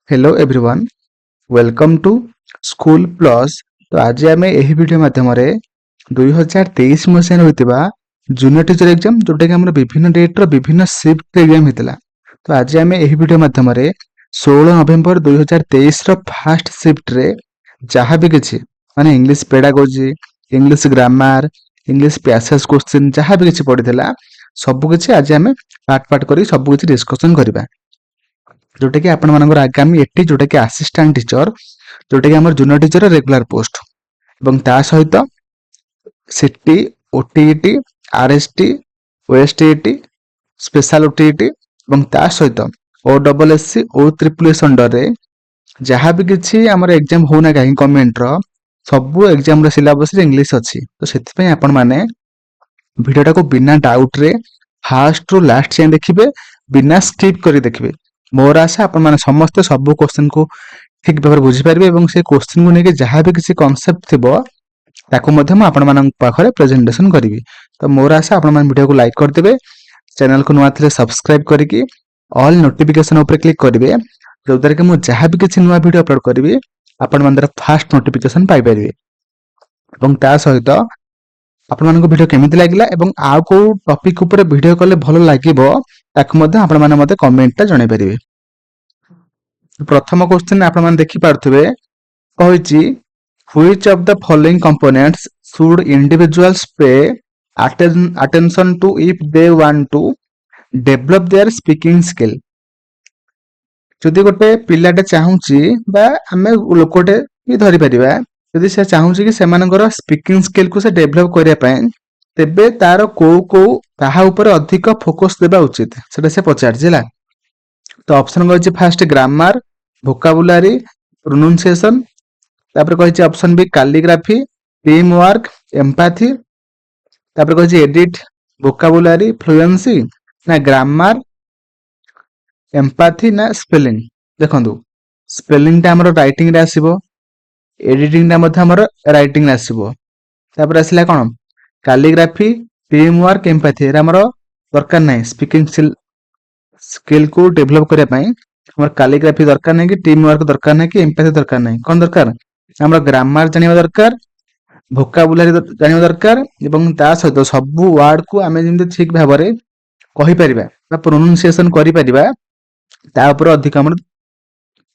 Hello everyone welcome to school plus. तो आज आम यही वीडियो माध्यम 2023 मसीह होता जूनियर टीचर एग्जाम जोटा कि विभिन्न डेट्र विभिन्न सिफ्ट एग्जाम होता। तो आज आम यही वीडियो माध्यम 16 नवेम्बर 2023 फास्ट सिफ्ट्रे जहाँ भी किसी माने English pedagogy, English grammar, English passage question जहाँ भी किसी पढ़ी सबकिछ आज आम पार्ट पार्ट कर सबकिछ डिस्कसन करवा जोटा कि आपण मानकर आगामी एटी जोटा कि असिस्टेंट टीचर जोटा कि हमर जूनियर टीचर रेगुलर पोस्ट एवं ता सहित CT OTET RST OSTET special OTET एवं ता सहित OWSSC O triple S under रे जहाँ भी किसी हमर एग्जाम होना कहीं गवर्नमेंट रो सब एग्जाम रो सिलेबस रे इंग्लिश अछि। तो सेति पई आपण माने वीडियोटा को बिना डाउट रे फास्ट रु लास्ट जाए देखिए बिना स्किप करी देखिए। मोर आशा आपण माने समस्त सब क्वेश्चन को ठीक भाव बुझीपारे और से क्वेश्चन को लेकिन जहाँ भी किसी कनसेप्ट थी ताकू आपण मान पाखे प्रेजेंटेशन करी। तो मोर आशा आपण मान वीडियो को लाइक करदे, चैनल को नुआ थे सब्सक्राइब करके ऑल नोटिफिकेशन उपर क्लिक करेंगे जो द्वारा कि मुझे जहाँ भी किसी नुआ वीडियो अपलोड करी आपण मान फास्ट नोटिफिकेशन पाइपर। ता सहित आपण मान वीडियो केमिति लागिला एवं आउ को टॉपिक ऊपर वीडियो कले भलो लागिबो ताकू मध्य आपण मान मते कमेंट टा जणाई परिबे। प्रथम क्वेश्चन आपण मान देखि पारथुबे कहिछि which of the following components should individuals pay attention to if they want to develop their speaking skill। जदि गोटे पिलाटे चाहूची बा आमे लोकोटे भी धरि परिबा जदि से चाहूची कि सेमानकर स्पीकिंग स्किल को से डेवलप करिया पय तेबे तार को ताहा ऊपर अधिक फोकस देबा उचित सेटा से पचार जिला। तो ऑप्शन कहछि फास्ट ग्रामर, वोकाबुलरी, प्रोनाउंसिएशन, तापर कहछि option B calligraphy, team work, empathy, तापर कहछि एडिट, वोकाबुलरी, फ्लुएंसी ना ग्रामर, एम्पैथी ना स्पेलिंग। देखंतु स्पेलिंग टा हमर राइटिंग रे आसीबो, एडिटिंग टा मध्ये हमर राइटिंग रे आसीबो, तापर आसिला कोन कैलीग्राफी, टीम वर्क, एम्पैथी रे हमर दरकार नै स्पीकिंग स्किल को डेवलप करिया पय हमर कैलीग्राफी दरकार नै कि टीम वर्क दरकार नै कि एम्पैथी दरकार नै। कोन दरकार हमर ग्रामर जानिबा दरकार, वोकाबुलरी जानिबा दरकार एवं ता सहित सब वर्ड को आमे जेमते ठीक भाबरे कहि परिबा बा प्रोनाउंसिएशन करि परिबा ता ऊपर अधिक हमर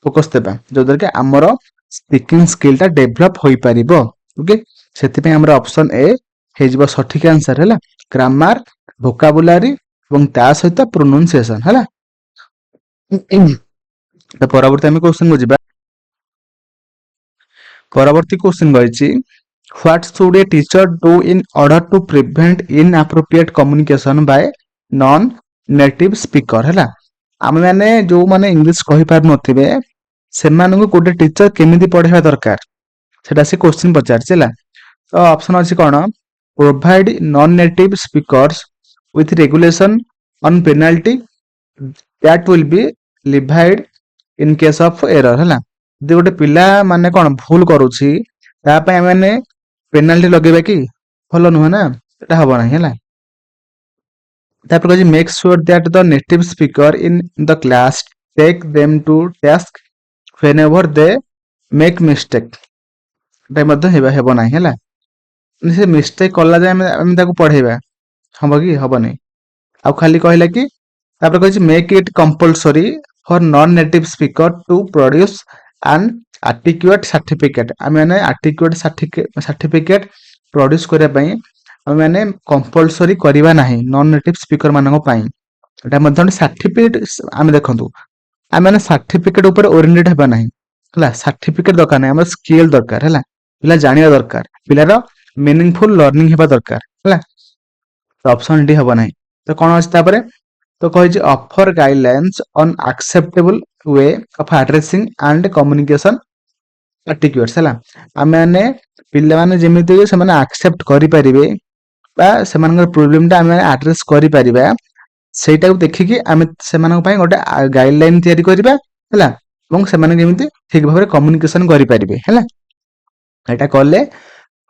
फोकस देबा जो दर के हमर स्पीकिंग स्किल टा डेवलप होई परिबो। ओके सेति पे हमर ऑप्शन ए हे जिवो सठिक आंसर हैला ग्रामर, वोकाबुलरी एवं ता सहित प्रोनाउंसिएशन हैला। तो परवर्ती आमे क्वेश्चन को जिबा। परवर्ती क्वेश्चन गइछि what should a teacher do in order to prevent inappropriate communication by non native speaker हैला। आमे माने जो माने इंग्लिश कहि पार नथिबे सेमानन को कोटे टीचर केमिति पढेबा दरकार सेटा से क्वेश्चन पचार छला। तो ऑप्शन अछि कोन provide non native speakers with regulation on penalty that will be levied in case of error हैला। जे गोटे पिला माने कोन भूल करूछि ता पय माने पेनाल्टी लगेबा कि भलो नुह ना एटा हबो नाही हैला। तापर कहछि make sure that the native speaker in the class take them to task whenever they make mistake एटा मध्ये हेबो नाही हैला। से मिस्टेक कला जाय हम ताको पढेबा हम कि हम नहीं आ खाली कहला कि तापर कहछि make it compulsory for non native speaker to produce an adequate certificate. आम मैंने एडिक्वेट सर्टिफिकेट प्रोड्यूस करने पई आम मैंने कंपलसरी करबा नाही नॉन नेटिव स्पीकर मानक पई एटा मध्ये सर्टिफिकेट आम देखंतु आम मैंने सर्टिफिकेट ऊपर ओरिएंटेड हेबा नाही हला। सर्टिफिकेट दरकार नाही हमर स्किल दरकार हला, पिला जानिया दरकार, पिलार मीनिंगफुल लर्निंग हेबा दरकार हला। ऑप्शन डी हबो नाही। तो कोन अछि तापरे तो कहै छै offer guidelines on acceptable way of addressing and communication etiquettes हला। आमे माने पिल्ला माने जेमिति से माने एक्सेप्ट करि परिबे बा सेमानकर प्रॉब्लम ता आमे एड्रेस करि परिबा सेटा को देखि कि आमे सेमानक पय गोटे गाइडलाइन तयारी करिबा हला एवं सेमाने जेमिति ठीक भाबरे कम्युनिकेशन करि परिबे हला। एटा करले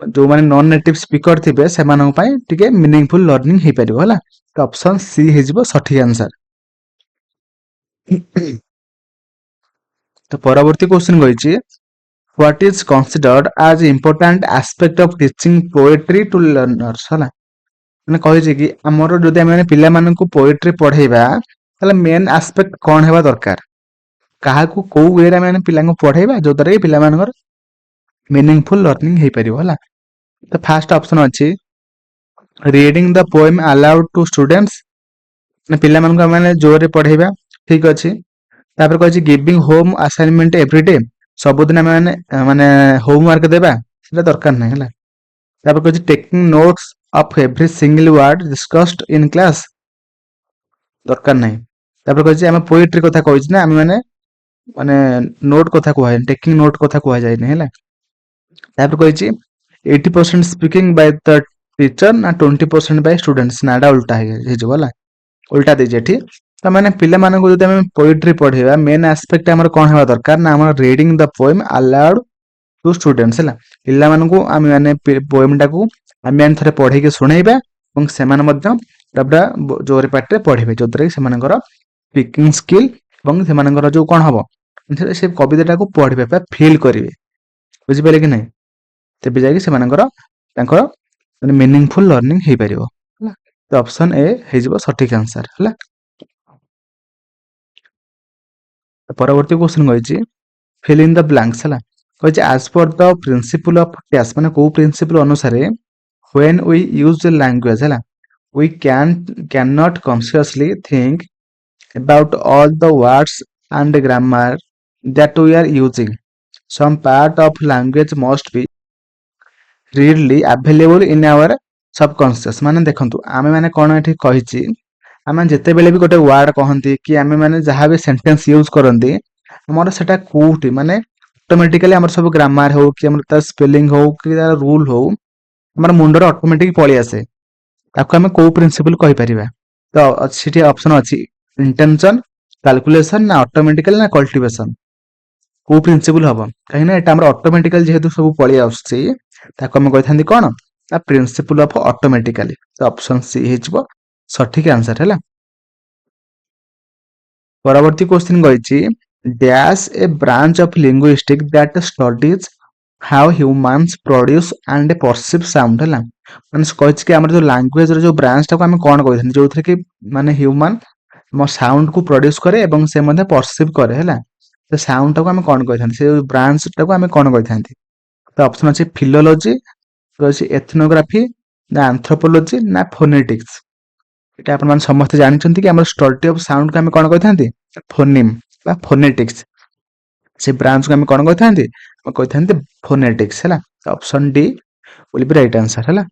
जो माने नॉन नेटिव स्पीकर थिबे सेमानक पय टिके मीनिंगफुल लर्निंग हे परिबो हला। तो ऑप्शन सी हे जिवो सठिक आंसर। ତ ପରବର୍ତ୍ତୀ क्वेश्चन କହିଛି what is considered as important aspect of teaching poetry to learners ହେଲା ମାନେ କହିଛି କି ଆମର ଯଦି ଆମେ ପିଲାମାନଙ୍କୁ ପୋଏଟ୍ରି ପଢେଇବା ତାହେଲେ ମେନ୍ ଆସ୍ପେକ୍ଟ କଣ ହେବା ଦରକାର କାହାକୁ କୋଉ ୱେରେ ଆମେ ପିଲାଙ୍କୁ ପଢେଇବା ଯୋଉଦ୍ୱାରା କି ପିଲାମାନଙ୍କର ମିନିଂଫୁଲ ଲର୍ଣ୍ଣିଂ ହେଇପାରିବ ହେଲା ତ ଫାଷ୍ଟ ଅପସନ ଅଛି reading the poem aloud to students ମାନେ ପିଲାମାନଙ୍କୁ ଆମେ ଜୋରରେ ପଢେଇବା ଠିକ ଅଛି ତାପରେ କହିଛି ଗିଭିଂ ହୋମ ଆସାଇନମେଣ୍ଟ ଏଭ୍ରିଡେ ସବୁଦିନ ଆମେ ମାନେ ହୋମୱାର୍କ ଦେବା ସେଟା ଦରକାର ନାହିଁ ହେଲା ତାପରେ କହିଛି taking notes of every single word discussed in class ଦରକାର ନାହିଁ ତାପରେ କହିଛି ଆମେ ପୋଏଟ୍ରି କଥା କହିଛି ନା ଆମେ ମାନେ ନୋଟ କଥା କୁହାଯାଏ ଟେକିଂ ନୋଟ କଥା କୁହାଯାଏନି ହେଲା ତାପରେ କହିଛି 80% ସ୍ପିକିଂ ବାଇ ଦ ଟିଚର ନା 20% ବାଇ ଷ୍ଟୁଡେଣ୍ଟସ୍ ନା ଏଟା ଉଲ୍ଟା ହେଇଯିବ ହେଲା ଉଲ୍ଟା ଦେଇଛି ଏଠି ତାମାନେ ପିଲାମାନଙ୍କୁ ଯଦି ଆମେ ପୋଏଟ୍ରି ପଢେଇବା ମେନ୍ ଆସ୍ପେକ୍ଟ ଆମର କଣ ହେବା ଦରକାର ନା ଆମର reading the poem aloud to students ହେଲା ପିଲାମାନଙ୍କୁ ଆମେ ମାନେ ପୋଏମ୍ ଟାକୁ ଆମେ ଥରେ ପଢେଇକି ଶୁଣେଇବା ଏବଂ ସେମାନେ ମଧ୍ୟ ପୁରା ଜୋରେ ପାଟିରେ ପଢିବେ ଯୋଉଥିରେ କି ସେମାନଙ୍କର ସ୍ପିକିଂ ସ୍କିଲ୍ ଏବଂ ସେମାନଙ୍କର ଯୋଉ କଣ ହବ ସେ କବିତାଟାକୁ ପଢିବେ ବା ଫିଲ୍ କରିବେ ବୁଝିପାରିଲେ କି ନାହିଁ ତେବେ ଯାଇକି ସେମାନଙ୍କର ତାଙ୍କର ମାନେ ମିନିଂଫୁଲ ଲର୍ଣ୍ଣିଂ ହେଇପାରିବ ହେଲା ତ ଅପସନ ଏ ହେଇଯିବ ସଠିକ ଆନ୍ସର ହେଲା ପରବର୍ତ୍ତୀ କ୍ୱେଶ୍ଚନ କହିଛି fill in the blanks ହେଲା କହିଛି as per the principle of TAS ମାନେ କୋଉ ପ୍ରିନ୍ସିପଲ ଅନୁସାରେ when we use the language ହେଲା we cannot consciously think about all the words and grammar that we are using some part of language must be readily available in our subconscious ମାନେ ଦେଖନ୍ତୁ ଆମେ ମାନେ କଣ ଏଠି କହିଛି ଆମେ ଯେତେବେଳେ ବି ଗୋଟେ ୱାର୍ଡ କହନ୍ତି କି ଆମେ ମାନେ ଯାହା ବି ସେଣ୍ଟେନ୍ସ ୟୁଜ କରନ୍ତି ଆମର ସେଟା କୋଉଠି ମାନେ ଅଟୋମେଟିକାଲି ଆମର ସବୁ ଗ୍ରାମାର ହଉ କି ଆମର ତାର ସ୍ପେଲିଂ ହଉ କି ତାର ରୁଲ ହଉ ଆମର ମୁଣ୍ଡରେ ଅଟୋମେଟିକ ପଳେଇ ଆସେ ତାକୁ ଆମେ କୋଉ ପ୍ରିନ୍ସିପଲ କହିପାରିବା ତ ସେଠି ଅପସନ ଅଛି ଇଣ୍ଟେନସନ କାଲକୁଲେସନ ନା ଅଟୋମେଟିକାଲ ନା କଲ୍ଟିଭେସନ କୋଉ ପ୍ରିନ୍ସିପଲ ହବ କାହିଁକି ନା ଏଟା ଆମର ଅଟୋମେଟିକାଲି ଯେହେତୁ ସବୁ ପଳେଇ ଆସୁଛି ତାକୁ ଆମେ କହିଥାନ୍ତି କଣ ନା ପ୍ରିନ୍ସିପଲ ଅଫ ଅଟୋମେଟିକାଲି ତ ଅପସନ ସି ହେଇଯିବ ସଠିକ ଆନ୍ସର ହେଲା ପରବର୍ତ୍ତୀ କ୍ୱେଶ୍ଚନ କହିଛି dash a branch of linguistic that studies how humans produce and perceive sound ହେଲା ମାନେ କହିଛି କି ଆମର ଯୋଉ ଲାଙ୍ଗୁଏଜର ଯୋଉ ବ୍ରାଞ୍ଚଟାକୁ ଆମେ କଣ କହିଥାନ୍ତି ଯୋଉଥିରେ କି ମାନେ ହ୍ୟୁମାନ ଆମ ସାଉଣ୍ଡକୁ ପ୍ରଡ୍ୟୁସ କରେ ଏବଂ ସେ ମଧ୍ୟ ପରସିଭ୍ କରେ ହେଲା ସେ ସାଉଣ୍ଡଟାକୁ ଆମେ କଣ କହିଥାନ୍ତି ସେ ବ୍ରାଞ୍ଚଟାକୁ ଆମେ କଣ କହିଥାନ୍ତି ତ ଅପସନ ଅଛି ଫିଲୋଲୋଜି ଅଛି ଏଥନୋଗ୍ରାଫି ନା ଆନ୍ଥ୍ରୋପୋଲୋଜି ନା ଫୋନେଟିକ୍ସ এটা ଆପଣମାନେ ସମସ୍ତେ ଜାଣିଛନ୍ତି କି ଆମର ଷ୍ଟଡି ଅଫ ସାଉଣ୍ଡକୁ ଆମେ କଣ କହିଥାନ୍ତି ଫୋନିମ୍ ବା ଫୋନେଟିକ୍ସ ସେ ବ୍ରାଞ୍ଚକୁ ଆମେ କଣ କହିଥାନ୍ତି ଆମେ କହିଥାନ୍ତି ଫୋନେଟିକ୍ସ ହେଲା option D will be right answer ହେଲା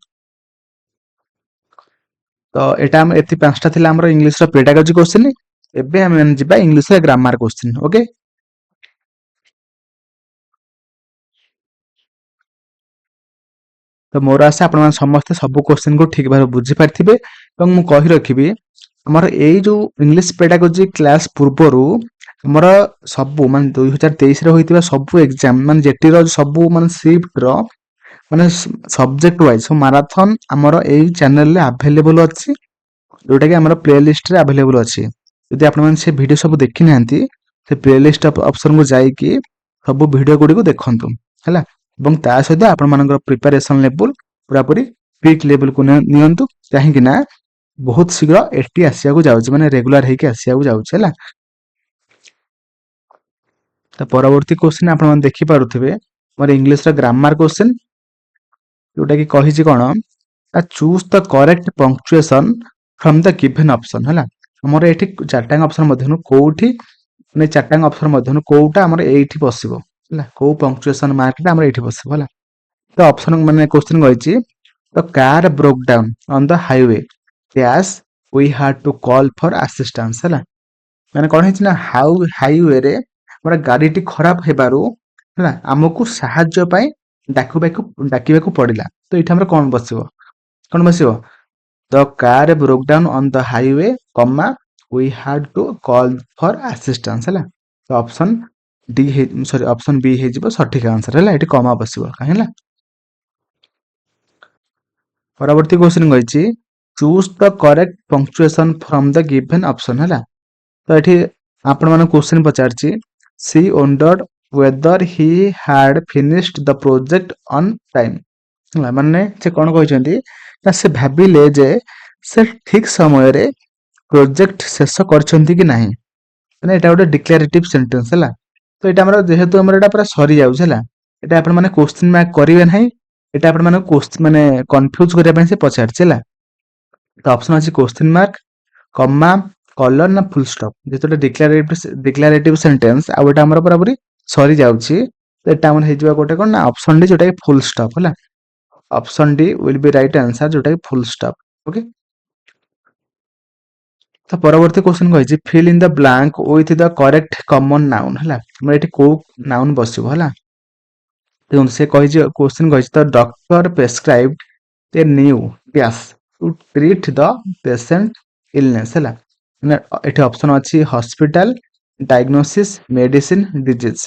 ତ ଏଟା ଆମେ ଏତି ପାଞ୍ଚଟା ଥିଲା ଆମର ଇଂଲିଶର ପେଡାଗୋଜି କ୍ୱେଶ୍ଚିନ ଏବେ ଆମେ ଯିବା ଇଂଲିଶର ଗ୍ରାମାର କ୍ୱେଶ୍ଚିନ ଓକେ ତ ମୋର ଆଶା ଆପଣମାନେ ସମସ୍ତେ ସବୁ କ୍ୱେଶ୍ଚିନକୁ ଠିକ ଭାବରେ ବୁଝିପାରିଥିବେ ଏବଂ ମୁଁ କହି ରଖିବି ଆମର ଏଇ ଯୋଉ ଇଂଲିଶ ପେଡାଗୋଜି କ୍ଲାସ ପୂର୍ବରୁ ଆମର ସବୁ ମାନେ 2023ରେ ହୋଇଥିବା ସବୁ ଏକ୍ସାମ ମାନେ ଯେଟିର ସବୁ ମାନେ ସିଫ୍ଟର ମାନେ ସବଜେକ୍ଟ ୱାଇଜ ସବୁ ମାରାଥନ ଆମର ଏଇ ଚ୍ୟାନେଲରେ ଆଭେଲେବଲ ଅଛି ଯୋଉଟା କି ଆମର ପ୍ଲେ ଲିଷ୍ଟରେ ଆଭେଲେବଲ ଅଛି ଯଦି ଆପଣମାନେ ସେ ଭିଡିଓ ସବୁ ଦେଖିନାହାନ୍ତି ସେ ପ୍ଲେ ଲିଷ୍ଟ ଅପସନକୁ ଯାଇକି ସବୁ ଭିଡିଓ ଗୁଡ଼ିକୁ ଦେଖନ୍ତୁ ହେଲା ଏବଂ ତା ସହିତ ଆପଣମାନଙ୍କର ପ୍ରିପାରେସନ ଲେବୁଲ ପୁରାପୁରି ପିକ୍ ଲେବୁଲକୁ ନିଅନ୍ତୁ କାହିଁକି ନା ବହୁତ ଶୀଘ୍ର ଏଟି ଆସିବାକୁ ଯାଉଛି ମାନେ ରେଗୁଲାର ହେଇକି ଆସିବାକୁ ଯାଉଛି ହେଲା ତ ପରବର୍ତ୍ତୀ କ୍ୱେଶ୍ଚିନ ଆପଣମାନେ ଦେଖିପାରୁଥିବେ ମୋର ଇଂଲିଶର ଗ୍ରାମାର କ୍ୱେଶ୍ଚିନ ଯୋଉଟା କି କହିଛି କଣ choose the correct punctuation from the given option ହେଲା ଆମର ଏଠି ଚାରିଟାଙ୍କ ଅପସନ ମଧ୍ୟରୁ କୋଉଠି ମାନେ ଚାରିଟାଙ୍କ ଅପସନ ମଧ୍ୟରୁ କୋଉଟା ଆମର ଏଇଠି ବସିବ ହେଲା କୋଉ ପଙ୍କ୍ଚୁଏସନ ମାର୍କଟା ଆମର ଏଇଠି ବସିବ ହେଲା ତ ଅପସନ ମାନେ କ୍ୱେଶ୍ଚିନ କହିଛି the car broke down on the highway dash we had to call for assistance ହେଲା ମାନେ କଣ ହେଇଛି ନା ହାଇୱେରେ ଆମର ଗାଡିଟି ଖରାପ ହେବାରୁ ହେଲା ଆମକୁ ସାହାଯ୍ୟ ପାଇଁ ଡାକିବାକୁ ପଡିଲା ତ ଏଇଠି ଆମର କଣ ବସିବ the car broke down on the highway comma we had to call for assistance ହେଲା ତ option D sorry option B ହେଇଯିବ ସଠିକ ଆନ୍ସର ହେଲା ଏଠି କମା ବସିବ କାହିଁ ହେଲା ପରବର୍ତ୍ତୀ କ୍ୱେଶ୍ଚିନ କହିଛି choose the correct punctuation from the given option ହେଲା ତ ଏଠି ଆପଣମାନଙ୍କୁ କ୍ୱେଶ୍ଚିନ ପଚାରିଛି she wondered whether he had finished the project on time। ହେଲା ମାନେ ସେ କଣ କହିଛନ୍ତି ନା ସେ ଭାବିଲେ ଯେ ସେ ଠିକ ସମୟରେ ପ୍ରୋଜେକ୍ଟ ଶେଷ କରିଛନ୍ତି କି ନାହିଁ। ମାନେ ଏଇଟା ଗୋଟେ ଡିକ୍ଲାରେଟିଭ ସେଣ୍ଟେନ୍ସ ହେଲା। ତ ଏଇଟା ଆମର ଯେହେତୁ ଆମର ଏଇଟା ପୁରା ସରିଯାଉଛି ହେଲା, ଏଇଟା ଆପଣମାନେ କ୍ୱେଶ୍ଚିନ୍ ମାର୍କ କରିବେ ନାହିଁ। ଏଇଟା ଆପଣମାନଙ୍କୁ ମାନେ କନଫ୍ୟୁଜ କରିବା ପାଇଁ ସେ ପଚାରିଛି ହେଲା। ତ ଅପସନ ଅଛି କ୍ୱେଶ୍ଚିନ୍ ମାର୍କ, କମା, କଲର ନା ଫୁଲ ଷ୍ଟପ୍। ଯେତେବେଳେ ଡିକ୍ଲାରେଟିଭ ସେଣ୍ଟେନ୍ସ ଆଉ ଏଇଟା ଆମର ପୁରାପୁରି ସରିଯାଉଛି, ତ ଏଇଟା ଆମର ହେଇଯିବ ଗୋଟେ କଣ ନା ଅପସନ ଡି, ଯୋଉଟା କି ଫୁଲ ଷ୍ଟପ୍ ହେଲା। Option D will be right answer, ଯୋଉଟା କି ଫୁଲ ଷ୍ଟପ୍। ଓକେ, ତ ପରବର୍ତ୍ତୀ କ୍ୱେଶ୍ଚନ କହିଛି fill in the blank with the correct common noun ହେଲା। ଆମର ଏଠି କୋଉ ନାଉନ୍ ବସିବ ହେଲା। ଦେଖନ୍ତୁ ସେ କହିଛି କ୍ୱେଶ୍ଚନ କହିଛି ତ doctor prescribed a new dash to treat the patient illness ହେଲା। ମାନେ ଏଠି ଅପସନ ଅଛି hospital, diagnosis, medicine, disease.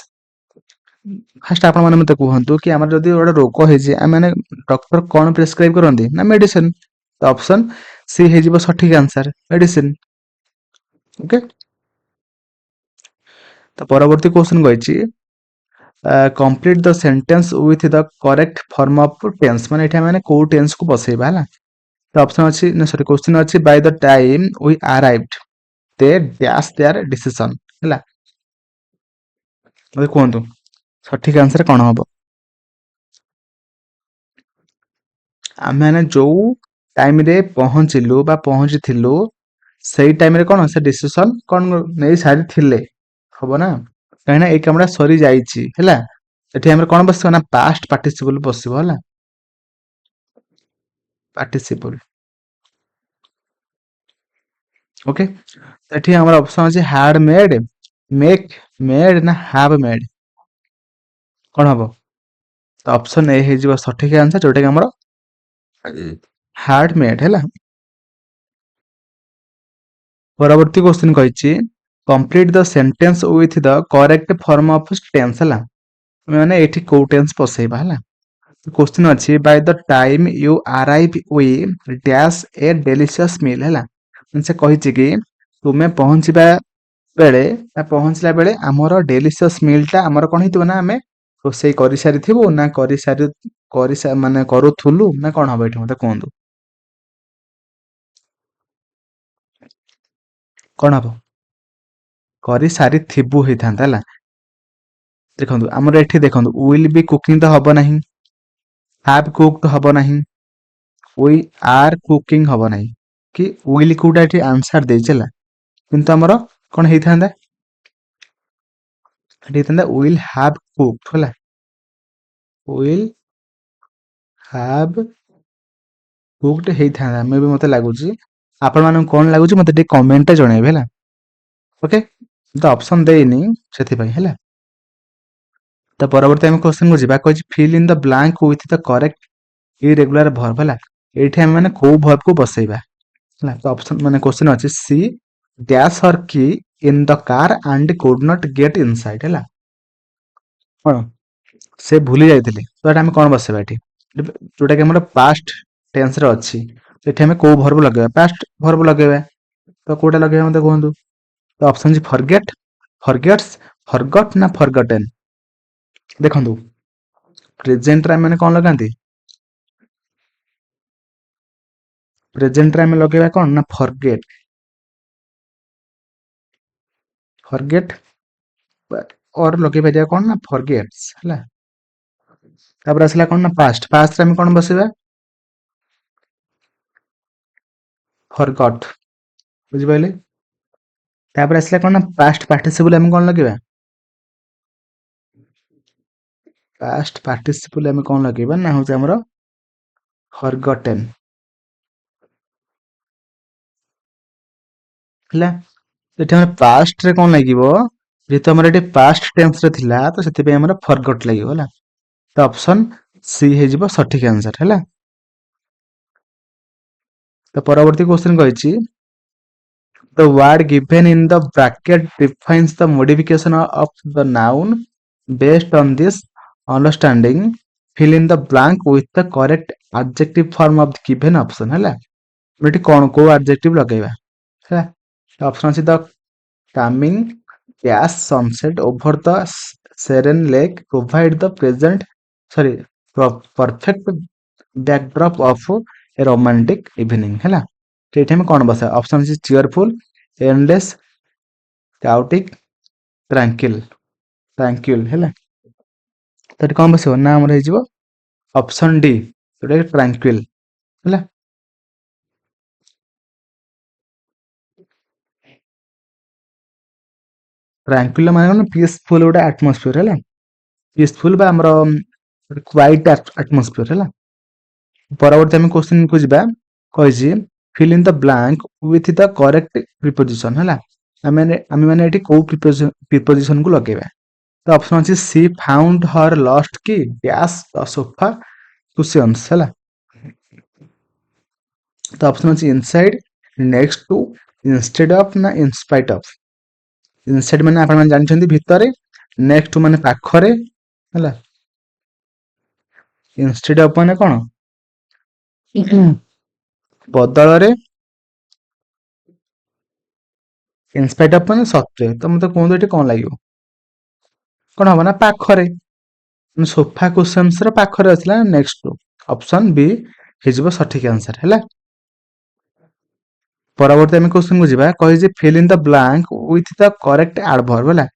First ଆପଣ ମାନେ ମତେ କୁହନ୍ତୁ କି ଆମର ଯଦି ଗୋଟେ ରୋଗ ହେଇଛି ଆମେ ମାନେ ଡକ୍ଟର କଣ ପ୍ରେସ୍କ୍ରାଇବ୍ କରନ୍ତି ନା ମେଡିସିନ। ତ ଅପସନ ସି ହେଇଯିବ ସଠିକ ଆନ୍ସର, ମେଡିସିନ। ଓକେ, ତ ପରବର୍ତ୍ତୀ କ୍ୱେଶ୍ଚନ କହିଛି complete the sentence with the correct form of tense. ମାନେ ଏଠି ଆମେ କୋଉ ଟେନ୍ସ କୁ ବସେଇବା ହେଲା। ତ ଅପସନ ଅଛି ନା ସରି କ୍ୱେଶ୍ଚନ ଅଛି by the time we arrived they dash their decision ହେଲା। ମତେ କୁହନ୍ତୁ ସଠିକ ଆନ୍ସର କଣ ହବ। ଆମେ ମାନେ ଯୋଉ ଟାଇମ ରେ ପହଞ୍ଚିଲୁ ବା ପହଞ୍ଚିଥିଲୁ ସେଇ ଟାଇମରେ କଣ ସେ ଡିସିସନ କଣ ନେଇ ସାରିଥିଲେ ହବ ନା। କାହିଁକିନା ଏଇ କାମଟା ସରି ଯାଇଛି ହେଲା। ଏଠି ଆମର କଣ ବସିବ ନା ପାଷ୍ଟ ପାର୍ଟିସିପଲ ବସିବ ହେଲା। ପାର୍ଟିସିପଲ। ଓକେ, ଏଠି ଆମର ଅପସନ ଅଛି ହାର୍ଡ ମେଡ୍, ମେକ୍ ମେଡ୍ ନା ହାଭ୍ ମେଡ୍। କଣ ହବ? ତ ଅପସନ ଏ ହେଇଯିବ ସଠିକ ଆନ୍ସର, ଯୋଉଟା କି ଆମର ହାର୍ଡ ମେଡ୍ ହେଲା। ପରବର୍ତ୍ତୀ କ୍ୱେଶ୍ଚନ କହିଛି complete the sentence with the correct form of tense ହେଲା। ମାନେ ଏଠି କୋଉ ଟେନ୍ସ ବସେଇବା ହେଲା। କ୍ୱେଶ୍ଚନ ଅଛି by the time you arrive we dash a delicious meal ହେଲା। ସେ କହିଛି କି ତୁମେ ପହଞ୍ଚିବା ବେଳେ ବା ପହଞ୍ଚିଲା ବେଳେ ଆମର ଡେଲିସିୟସ୍ ମିଲ୍ ଟା ଆମର କଣ ହେଇଥିବ ନା ଆମେ ରୋଷେଇ କରିସାରିଥିବୁ ନା ମାନେ କରୁଥିଲୁ ନା କଣ ହବ ଏଠି ମତେ କୁହନ୍ତୁ। କଣ ହବ? କରିସାରିଥିବୁ ହେଇଥାନ୍ତା ହେଲା। ଦେଖନ୍ତୁ ଆମର ଏଠି ଦେଖନ୍ତୁ ୱିଲ୍ ବି କୁକିଂ ତ ହବ ନାହିଁ, ହାଭ୍ କୁକ୍ଡ ହବ ନାହିଁ, ୱି ଆର୍ କୁକିଂ ହବ ନାହିଁ, କି ୱିଲ୍ କୋଉଟା ଏଠି ଆନ୍ସର ଦେଇଛି ହେଲା। କିନ୍ତୁ ଆମର କଣ ହେଇଥାନ୍ତା, ଏଠି ହେଇଥାନ୍ତା ୱିଲ୍ ହାଭ୍ କୁକ୍ଡ ହେଲା। ୱିଲ୍ ହାଭ୍ କୁକ୍ଡ ହେଇଥାନ୍ତା ମେ ବି ମତେ ଲାଗୁଛି। ଆପଣ ମାନଙ୍କୁ କଣ ଲାଗୁଛି ମତେ ଟିକେ କମେଣ୍ଟରେ ଜଣେଇବେ ହେଲା। ଓକେ, ତ ଅପସନ ଦେଇନି ସେଥିପାଇଁ ହେଲା। ତ ପରବର୍ତ୍ତୀ ଆମେ କ୍ୱେଶ୍ଚନ କୁ ଯିବା। କହିଛି fill in the blank with the correct irregular verb ହେଲା। ଏଇଠି ଆମେ ମାନେ କୋଉ ଭର୍ବ କୁ ବସେଇବା ହେଲା। ତ ଅପସନ ମାନେ କ୍ୱେଶ୍ଚନ ଅଛି C dash her key in the car and could not get inside ହେଲା। କଣ ସେ ଭୁଲି ଯାଇଥିଲେ, ତ ଏଟା ଆମେ କଣ ବସେଇବା ଏଠି, ଯୋଉଟା କି ଆମର ପାଷ୍ଟ ଟେନ୍ସ ରେ ଅଛି। ଏଠି ଆମେ କୋଉ ଭର୍ବ ଲଗେଇବା, ପାଷ୍ଟ ଭର୍ବ ଲଗେଇବା। ତ କୋଉଟା ଲଗେଇବା ମତେ କୁହନ୍ତୁ। ତ ଅପସନ ଅଛି ଫରଗେଟ୍, ଫରଗେଟ୍ସ, ଫରଗଟ୍ ନା ଫରଗଟେନ୍। ଦେଖନ୍ତୁ ପ୍ରେଜେଣ୍ଟରେ ଆମେ ମାନେ କଣ ଲଗାନ୍ତି, ପ୍ରେଜେଣ୍ଟରେ ଆମେ ଲଗେଇବା କଣ ନା ଫରଗେଟ୍, ଫରଗେଟ୍ ଅର ଲଗେଇ ପାରିବା କଣ ନା ଫରଗେଟ୍ସ ହେଲା। ତାପରେ ଆସିଲା କଣ ନା ପାଷ୍ଟ, ପାଷ୍ଟରେ ଆମେ କଣ ବସେଇବା ଫରଗଟ୍, ବୁଝିପାରିଲେ। ତାପରେ ଆସିଲା କଣ ନା ପାଷ୍ଟ ପାର୍ଟିସିପଲ ଆମେ କଣ ଲଗେଇବା, ପାଷ୍ଟ ପାର୍ଟିସିପଲ ଆମେ କଣ ଲଗେଇବା ନା ହଉଛି ଆମର ଫରଗଟେନ୍ ହେଲା। ଏଠି ଆମର ପାଷ୍ଟ ରେ କଣ ଲାଗିବ, ଯେହେତୁ ଆମର ଏଠି ପାଷ୍ଟ ଟେନ୍ସ ରେ ଥିଲା ତ ସେଥିପାଇଁ ଆମର ଫରଗଟ୍ ଲାଗିବ ହେଲା। ତ ଅପସନ ସି ହେଇଯିବ ସଠିକ ଆନ୍ସର ହେଲା। ତ ପରବର୍ତ୍ତୀ କ୍ୱେଶ୍ଚନ କହିଛି the word given in the bracket defines the modification of the noun based on this understanding fill in the blank with the correct adjective form of the given option ହେଲା। ଏଠି କଣ କୋଉ adjective ଲଗେଇବା ହେଲା। Option ଅଛି ଦ coming, dash sunset over the serene lake provide the perfect backdrop of a romantic evening ହେଲା। ତ ଏଇଠି ଆମେ କଣ ବସା ଅପସନ ଅଛି cheerful, endless, chaotic, tranquil ହେଲା। ତ ଏଠି କଣ ବସିବ ନା ଆମର ହେଇଯିବ ଅପସନ ଡି ଯୋଉଟା କି tranquil ହେଲା। ଟ୍ରାଙ୍କୁଲ ମାନେ କଣ ପିସଫୁଲ ଗୋଟେ ଆଟମୋସ୍ଫିୟର ହେଲା। ପିସଫୁଲ ବା ଆମର କ୍ୱାଇଟ ଆଟମୋସ୍ଫିୟର ହେଲା। ପରବର୍ତ୍ତୀ ଆମେ କ୍ୱେଶ୍ଚିନ୍ କୁ ଯିବା। କହିଛି fill in the blank with the correct preposition ହେଲା। ଆମେ ମାନେ ଏଠି କୋଉ ପ୍ରିପୋଜିସନ କୁ ଲଗେଇବା। ତ ଅପସନ ଅଛି she found her lost key dash the sofa cushions ହେଲା। ତ ଅପସନ ଅଛି inside, next to, instead of ନା in spite of। ଇନସାଇଡ୍ ମାନେ ଆପଣ ମାନେ ଜାଣିଛନ୍ତି ଭିତରେ, ନେକ୍ସଟ ମାନେ ପାଖରେ ହେଲା। ଇନଷ୍ଟେଡ୍ ଅଫ୍ ମାନେ କଣ ବଦଳରେ, ଇନସ୍ପାଇଟ୍ ଅଫ୍ ମାନେ ସତ୍ୱେ। ତ ମତେ କୁହନ୍ତୁ ଏଠି କଣ ଲାଗିବ, କଣ ହବ ନା ପାଖରେ। ସୋଫା କୁସନ୍ସ ର ପାଖରେ ଆସିଲା ନେକ୍ସଟ ଟୁ। ଅପସନ ବି ହେଇଯିବ ସଠିକ ଆନ୍ସର ହେଲା। ପରବର୍ତ୍ତୀ ଆମେ କ୍ୱେଶ୍ଚିନ୍ କୁ ଯିବା। କହିଛି fill in the blank with the correct adverb ହେଲା।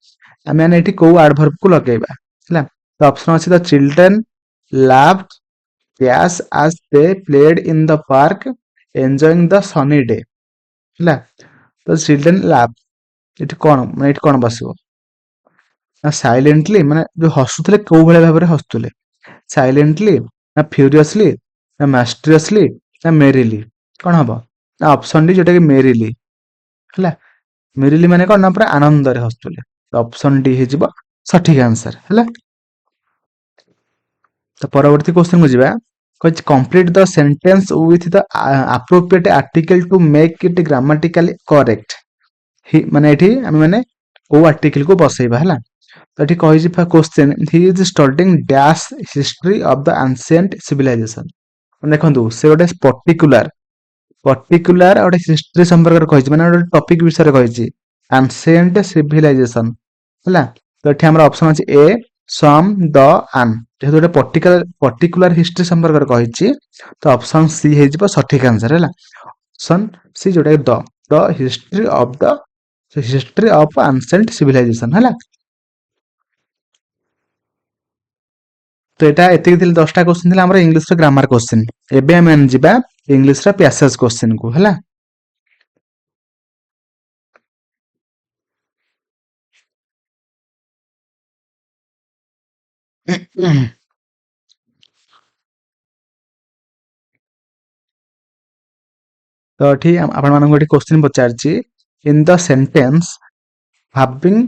ଆମେ ମାନେ ଏଠି କୋଉ adverb କୁ ଲଗେଇବା ହେଲା। ତ ଅପସନ ଅଛି the children laughed dash as they played in the park enjoying the sunny day ହେଲା। ତ children laughed ଏଠି କଣ ମାନେ ଏଠି କଣ ବସିବ ନା ସାଇଲେଣ୍ଟଲି ମାନେ ଯୋଉ ହସୁଥିଲେ କୋଉ ଭଳିଆ ଭାବରେ ହସୁଥିଲେ, ସାଇଲେଣ୍ଟଲି ନା ଫ୍ୟୁରିୟସଲି ନା ମାଷ୍ଟରିୟସଲି ନା ମେରିଲି। କଣ ହବ ନା ଅପସନ ଡି ଯୋଉଟା କି ମେରିଲି ହେଲା। ମେରିଲି ମାନେ କଣ ନା ପୁରା ଆନନ୍ଦରେ ହସୁଥିଲେ। ଅପସନ ଡି ହେଇଯିବ ସଠିକ ଆନ୍ସର ହେଲା। ତ ପରବର୍ତ୍ତୀ କ୍ୱେଶ୍ଚିନ୍ କୁ ଯିବା। କହିଛି complete the sentence with the appropriate article to make it grammatically correct। ମାନେ ଏଠି ଆମେ ମାନେ କୋଉ ଆର୍ଟିକଲ କୁ ବସେଇବା ହେଲା। ତ ଏଠି କହିଛି question he is studying dash history of the ancient civilization। ଦେଖନ୍ତୁ ସେ ଗୋଟେ ପର୍ଟିକୁଲାର ଗୋଟେ ହିଷ୍ଟ୍ରି ସମ୍ପର୍କରେ କହିଛି, ମାନେ ଗୋଟେ ଟପିକ ବିଷୟରେ କହିଛି ancient civilization ହେଲା। ତ ଏଠି ଆମର ଅପସନ ଅଛି ଏ ସମ୍ ଦ ଆନ୍। ଯେହେତୁ ଗୋଟେ ପର୍ଟିକୁଲାର ହିଷ୍ଟ୍ରି ସମ୍ପର୍କରେ କହିଛି ତ ଅପସନ ସି ହେଇଯିବ ସଠିକ ଆନ୍ସର ହେଲା। ଅପସନ ସି ଯୋଉଟା ଦ ହିଷ୍ଟ୍ରି ଅଫ ଆନସେଣ୍ଟ ସିଭିଲାଇଜେସନ ହେଲା। ତ ଏଟା ଏତିକି ଥିଲା 10ଟା କ୍ୱେଶ୍ଚିନ୍ ଥିଲା ଆମର ଇଂଲିଶର ଗ୍ରାମାର କ୍ୱେଶ୍ଚିନ୍। ଏବେ ଆମେ ଯିବା ଇଂଲିଶର ପ୍ୟାସେଜ କ୍ୱେଶ୍ଚିନ୍ କୁ ହେଲା। ତ ଏଠି ଆପଣମାନଙ୍କୁ ଏଠି କ୍ୱେଶ୍ଚିନ୍ ପଚାରିଛି in the sentence having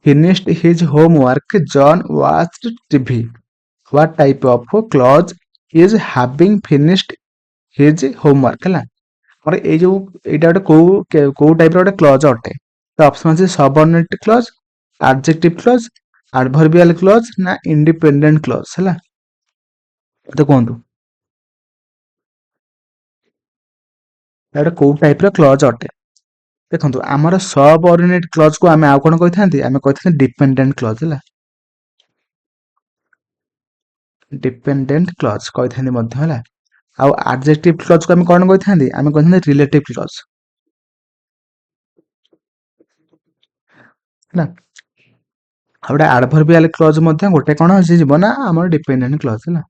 finished his homework John watched TV, what type of clause is having finished his homework ହେଲା। ଆମର ଏଇ ଯୋଉ ଏଇଟା ଗୋଟେ କୋଉ ଟାଇପର ଗୋଟେ କ୍ଲଜ ଅଟେ। ତ ଅପସନ ଅଛି subordinate Claus, adjective Claus, ଆଡଭର୍ବିଆଲ Claus ନା ଇଣ୍ଡିପେଣ୍ଡେଣ୍ଟ କ୍ଲଜ ହେଲା। ତ କୁହନ୍ତୁ ଏଇଟା କୋଉ ଟାଇପର କ୍ଲଜ ଅଟେ। ଦେଖନ୍ତୁ ଆମର ସବଅର୍ଡିନେଟ କ୍ଲଜ କୁ ଆମେ ଆଉ କଣ କହିଥାନ୍ତି, ଆମେ କହିଥାନ୍ତି ଡିପେଣ୍ଡେଣ୍ଟ କ୍ଲଜ ହେଲା। ଡିପେଣ୍ଡେଣ୍ଟ କ୍ଲଜ କହିଥାନ୍ତି ମଧ୍ୟ ହେଲା। ଆଉ ଆଡଜେକ୍ଟିଭ କ୍ଲଜ କୁ ଆମେ କଣ କହିଥାନ୍ତି, ଆମେ କହିଥାନ୍ତି ରିଲେଟିଭ କ୍ଲଜ ହେଲା। ଆଉ ଗୋଟେ ଆଡଭର୍ବିଆଲ କ୍ଲଜ ମଧ୍ୟ ଗୋଟେ କଣ ଯିବ ନା ଆମର ଡିପେଣ୍ଡେଣ୍ଟ କ୍ଲଜ ହେଲା।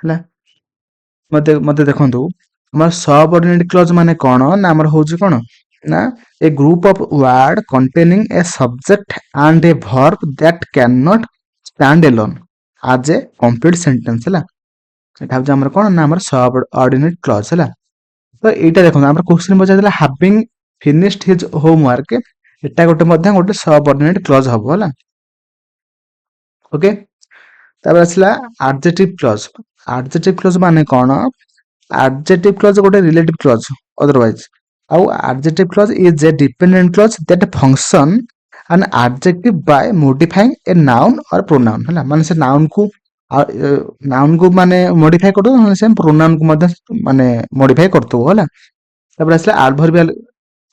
ହେଲା ମତେ ଦେଖନ୍ତୁ ଆମର ସବଅର୍ଡିନେଟ କ୍ଲଜ ମାନେ କଣ ନା ଆମର ହଉଛି କଣ ନା a group of word containing a subject and a verb that cannot stand alone as a complete sentence ହେଲା। ଏଟା ହଉଛି ଆମର କଣ ନା ଆମର ସବଅର୍ଡିନେଟ କ୍ଲଜ ହେଲା। ତ ଏଇଟା ଦେଖନ୍ତୁ ଆମର କ୍ୱେଶ୍ଚିନ୍ ପଚାରିଥିଲା ହାଭିଂ ଫିନିଶ୍ଡ ହିଜ ହୋମୱାର୍କ, ଏଟା ଗୋଟେ ସବଅର୍ଡିନେଟ କ୍ଲଜ ହବ ହେଲା। ଓକେ ତାପରେ ଆସିଲା ଆଡଜେକ୍ଟିଭ କ୍ଲଜ। ଆଡଜେକ୍ଟିଭ କ୍ଲଜ ମାନେ କଣ, ଆଡଜେକ୍ଟିଭ କ୍ଲଜ ଗୋଟେ ରିଲେଟିଭ କ୍ଲଜ ଅଦରୱାଇଜ। ଆଉ adjective clause is a dependent clause that function an adjective by modifying a noun or pronoun ହେଲା। ମାନେ ସେ ନାଉନ୍ କୁ ମାନେ ମଡିଫାଏ କରୁଥିବ, ନହେଲେ ସେ ପ୍ରୋନାଉନ୍ କୁ ମଧ୍ୟ ମାନେ ମଡିଫାଏ କରୁଥିବ ହେଲା। ତାପରେ ଆସିଲା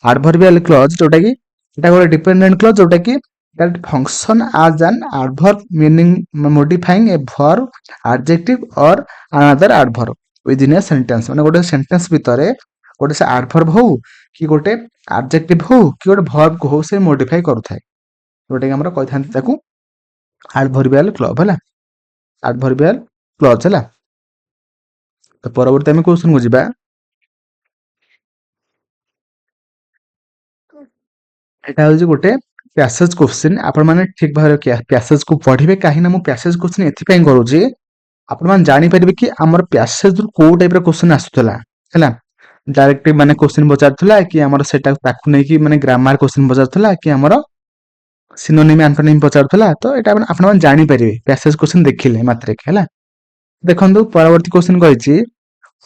adverbial clause जोटा कि एटा गोटे डिपेंडेंट क्लॉज जोटा कि that function as an adverb meaning modifying a verb adjective or another adverb within a sentence माने गोटे सेंटेंस भितरे गोटे से adverb हो कि गोटे adjective हो कि गोटे verb को हो से modify करूथाय जोटा कि हमरा कहिथांती ताकू adverbial clause हला adverbial clause हला। तो परवर्ती आमे क्वेश्चन को जिबा एटा होजी गोटे पैसेज क्वेश्चन आपण माने ठीक भाबरे पैसेज को पढिबे काहे ना मु पैसेज क्वेश्चन एथि पई करूची आपण मान जानि परिबे कि हमर पैसेज रु को टाइप रो क्वेश्चन आसुतला हला डायरेक्ट माने क्वेश्चन पचारथला कि हमर सेटा ताकू नै कि माने ग्रामर क्वेश्चन पचारथला कि हमर सिनोनिम एंटोनिम पचारथला तो एटा आपण मान जानि परिबे पैसेज क्वेश्चन देखिले मात्रे के हला। देखंतु परवर्ती क्वेश्चन कहिछि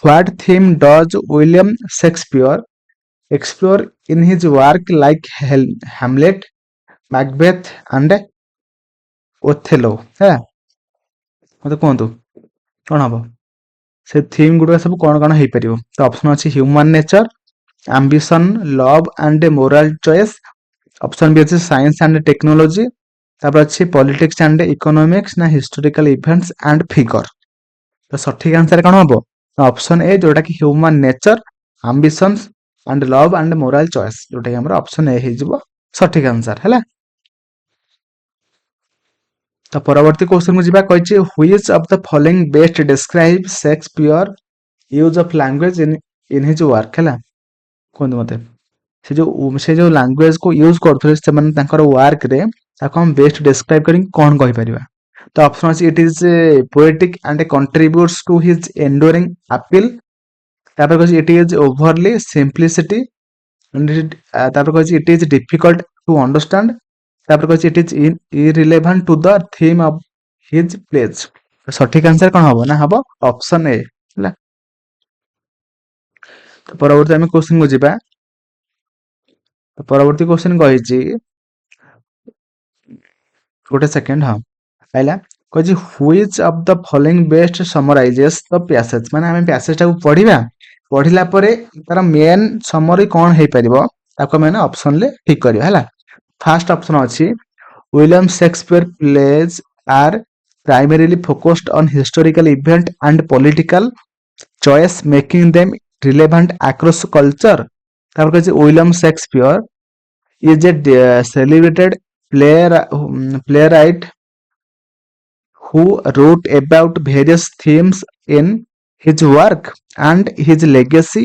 what theme does William Shakespeare explore in his work like Hamlet, Macbeth and Othello है मते कहंतु कोन हबो से थीम गुडा सब कोन हेइ परिबो। तो ऑप्शन अछि human nature, ambition, love and moral choice, option B अछि साइंस एंड टेक्नोलॉजी, तापर अछि पॉलिटिक्स एंड इकोनॉमिक्स ना हिस्टोरिकल इवेंट्स एंड फिगर। तो सठिक आंसर कोन हबो ऑप्शन ए जोटा कि human nature, ambitions and love and moral choice जोटा कि हमरा ऑप्शन ए हेजिबो सठिक आंसर हैला। तो परवर्ती क्वेश्चन को जिबा कहिछि which of the following best describe Shakespeare use of language in his work हैला कोन मते से जो लैंग्वेज को यूज करथले से माने तांकर वर्क रे ताको हम बेस्ट डिस्क्राइब करिन कोन कहि परिबा। तो ऑप्शन अछि it is poetic and contributes to his enduring appeal, तापर कहिछि इट इज ओवरली सिंपलिसिटी तापर कहिछि it is difficult to understand, तापर कहिछि it is irrelevant to the theme of his plays. सठिक आंसर कोन हबो ना हबो ऑप्शन ए हला। तो परवर्ती हम क्वेश्चन को जिबा तो परवर्ती क्वेश्चन कहिछि गोटे सेकंड हां आइला कहिछि which of the following best summarises the passage माने हम पैसेज टा को पढिबा पढिला परे तार मेन समरी कोन हेइ परिबो ताको माने ऑप्शन ले ठीक करियो हला। फर्स्ट ऑप्शन अछि William Shakespeare plays are primarily focused on historical event and political choice making them relevant across culture। तापर कहिछि William Shakespeare is a celebrated playwright who wrote about various themes in his work and his legacy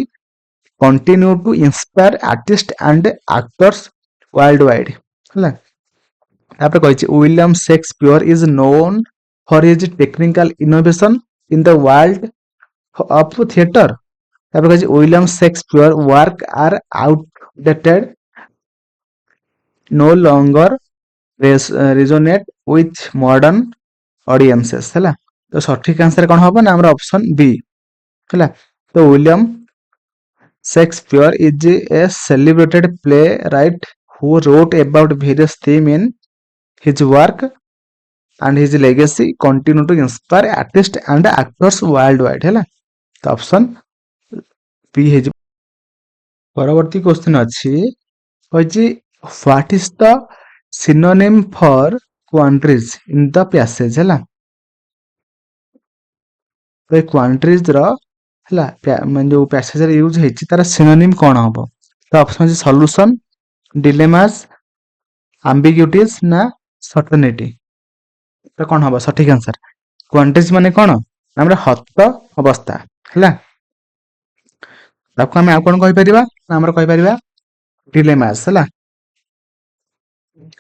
continue to inspire artists and actors worldwide ହେଲା। तापर कहिछि William Shakespeare is known for his technical innovation in the world of theater। तापर कहिछि William Shakespeare work are outdated no longer resonate with modern audiences ହେଲା। तो सठिक answer कोन होबो ना हमरा ऑप्शन बी ହେଲା। तो William Shakespeare is a celebrated playwright who wrote about various themes in his work and his legacy continue to inspire artists and actors worldwide ହେଲା। तो ऑप्शन बी हे जे परवर्ती क्वेश्चन अछि होछि what is the synonym for quandaries in the passage हैला। तो क्वांट्रीज रो हैला मन जो पैसेज रे यूज हेछि तार सिनोनिम कोन हबो। तो ऑप्शन अछि सॉल्यूशन, डिलेमास, एम्बिग्यूटीज ना सर्टेनिटी। तो कोन हबो सठिक आंसर क्वांट्रीज माने कोन हमरा हत अवस्था हैला। ताको हम आ कोन कहि परिबा हमरा कहि परिबा डिलेमास हैला।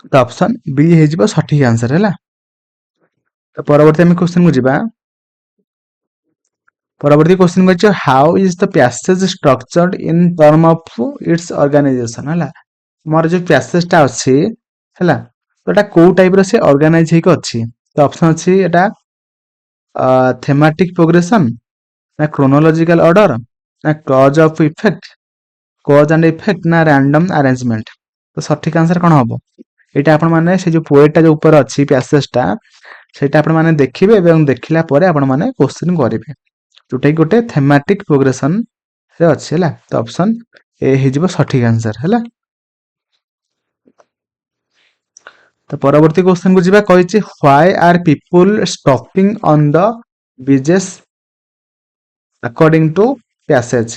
तो ऑप्शन बी हे जिवो सठिक आंसर हैला। तो परवर्ती हम क्वेश्चन को जिबा परवर्ती क्वेश्चन को छ how is the passage structured in term of its organisation हैला। मोर जो पैसेज ता अछि हैला तो एटा को टाइप रो से ऑर्गेनाइज हेक अछि। तो ऑप्शन अछि एटा थेमेटिक प्रोग्रेशन ना क्रोनोलॉजिकल ऑर्डर ना कॉज एंड इफेक्ट ना रैंडम अरेंजमेंट। तो सठिक आंसर कोन हबो एटा आपण माने से जो पोएट टा जो ऊपर अछि पैसेज टा सेटा आपण माने देखिबे एवं देखिला परे आपण माने क्वेश्चन करिवे जोटा गोटे थेमेटिक प्रोग्रेशन ରେ ଅଛି ହେଲା। ତ ଅପସନ ଏ ହେଇଯିବ ସଠିକ ଆନ୍ସର ହେଲା। ତ ପରବର୍ତ୍ତୀ କ୍ୱେଶ୍ଚନ କୁ ଯିବା। କହିଛି why are people stopping on the beaches according to passage.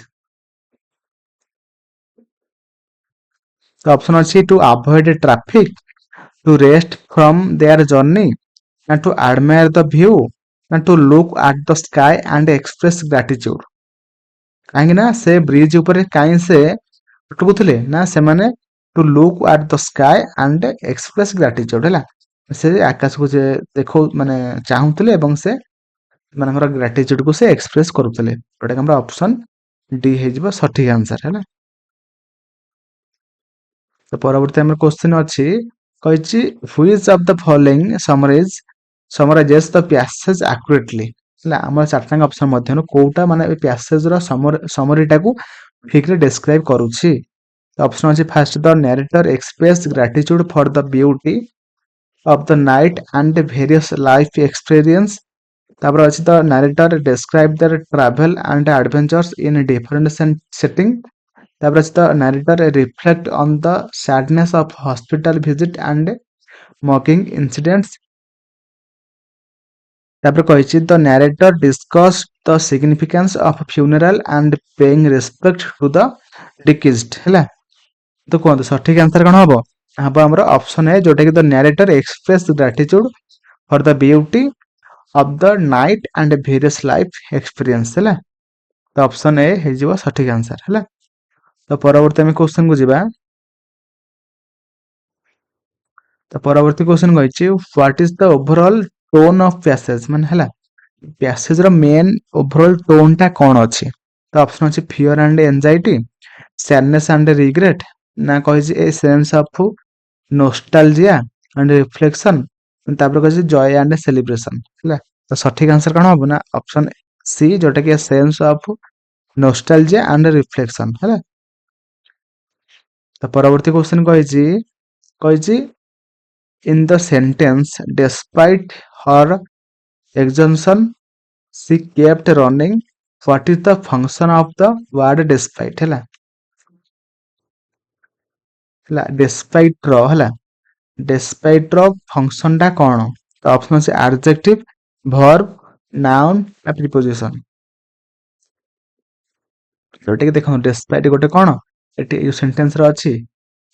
ତ ଅପସନ ଅଛି to avoid traffic, to rest from their journey, ନା ଟୁ ଆଡମାयर ଦ ଭ୍ୟୁ, ନା to look at the sky and express gratitude. କାହିଁକି ନା ସେ bridge ଉପରେ କାହିଁ ସେ ଅଟକୁଥିଲେ, ନା ସେମାନେ to look at the sky and express gratitude ହେଲା। ସେ ଆକାଶକୁ ସେ ମାନେ ଚାହୁଁଥିଲେ ଏବଂ ସେ ସେମାନଙ୍କର ଗ୍ରାଟିଚ୍ୟୁଡ କୁ ସେ ଏକ୍ସପ୍ରେସ କରୁଥିଲେ, ଯୋଉଟା କି ଆମର ଅପସନ ଡି ହେଇଯିବ ସଠିକ ଆନ୍ସର ହେଲା। ତ ପରବର୍ତ୍ତୀ ଆମର କ୍ୱେଶ୍ଚନ ଅଛି। କହିଛି which of the following summarises the passage accurately. ହେଲା, ଆମର ଚାରିଟାଙ୍କ ଅପସନ ମଧ୍ୟରୁ କୋଉଟା ମାନେ ଏ ପ୍ୟାସେଜ ର ସମରୀଟାକୁ ଠିକ ରେ ଡେସ୍କ୍ରାଇବ କରୁଛି। ଅପସନ ଅଛି first the narrator express gratitude for the beauty of the night and various life experience. ତାପରେ ଅଛି the narrator describe their travel and adventures in different setting. ତାପରେ ଅଛି the narrator reflect on the sadness of hospital visit and mocking incidents. ତାପରେ କହିଛି the narrator discuss the significance of funeral and paying respect to the deceased ହେଲା। ତ କୁହନ୍ତୁ ସଠିକ answer କଣ ହବ? ହବ ଆମର ଅପସନ ଏ, ଯୋଉଟା କି the narrator express gratitude for the beauty of the night and various life experience ହେଲା। ତ ଅପସନ ଏ ହେଇଯିବ ସଠିକ ଆନ୍ସର ହେଲା। ତ ପରବର୍ତ୍ତୀ ଆମେ କ୍ୱେଶ୍ଚନ କୁ ଯିବା। ତ ପରବର୍ତ୍ତୀ କ୍ୱେଶ୍ଚନ କହିଛି what is the overall tone of passage, ମାନେ ହେଲା ପ୍ୟାସେଜ ର ମେନ୍ ଓଭରଅଲ ଟୋନ ଟା କଣ ଅଛି। ତ ଅପସନ ଅଛି fear and anxiety, sadness and regret, ନା କହିଛି a sense of nostalgia and reflection, ତାପରେ କହିଛି ଜୟ ଆଣ୍ଡ ସେଲିବ୍ରେସନ ହେଲା। ତ ସଠିକ ଆନ୍ସର କଣ ହବ ନା ଅପସନ ସି, ଯୋଉଟା କି sense of nostalgia and reflection ହେଲା। ତ ପରବର୍ତ୍ତୀ କ୍ୱେଶ୍ଚନ କହିଛି in the sentence despite her exhaustion she kept running, what is the function of the word despite ହେଲା। despite ର ହେଲା, despite ର ଫଙ୍କସନ ଟା କଣ? ତ ଅପସନ ଅଛି adjective, verb, noun, ନା preposition। ଯୋଉଟା କି ଦେଖନ୍ତୁ despite ଗୋଟେ କଣ ଏଠି ଏ ସେଣ୍ଟେନ୍ସ ର ଅଛି,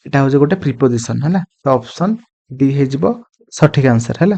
ଏଟା ହଉଛି ଗୋଟେ ପ୍ରିପୋଜିସନ ହେଲା। ତ ଅପସନ ଡି ହେଇଯିବ ସଠିକ ଆନ୍ସର ହେଲା।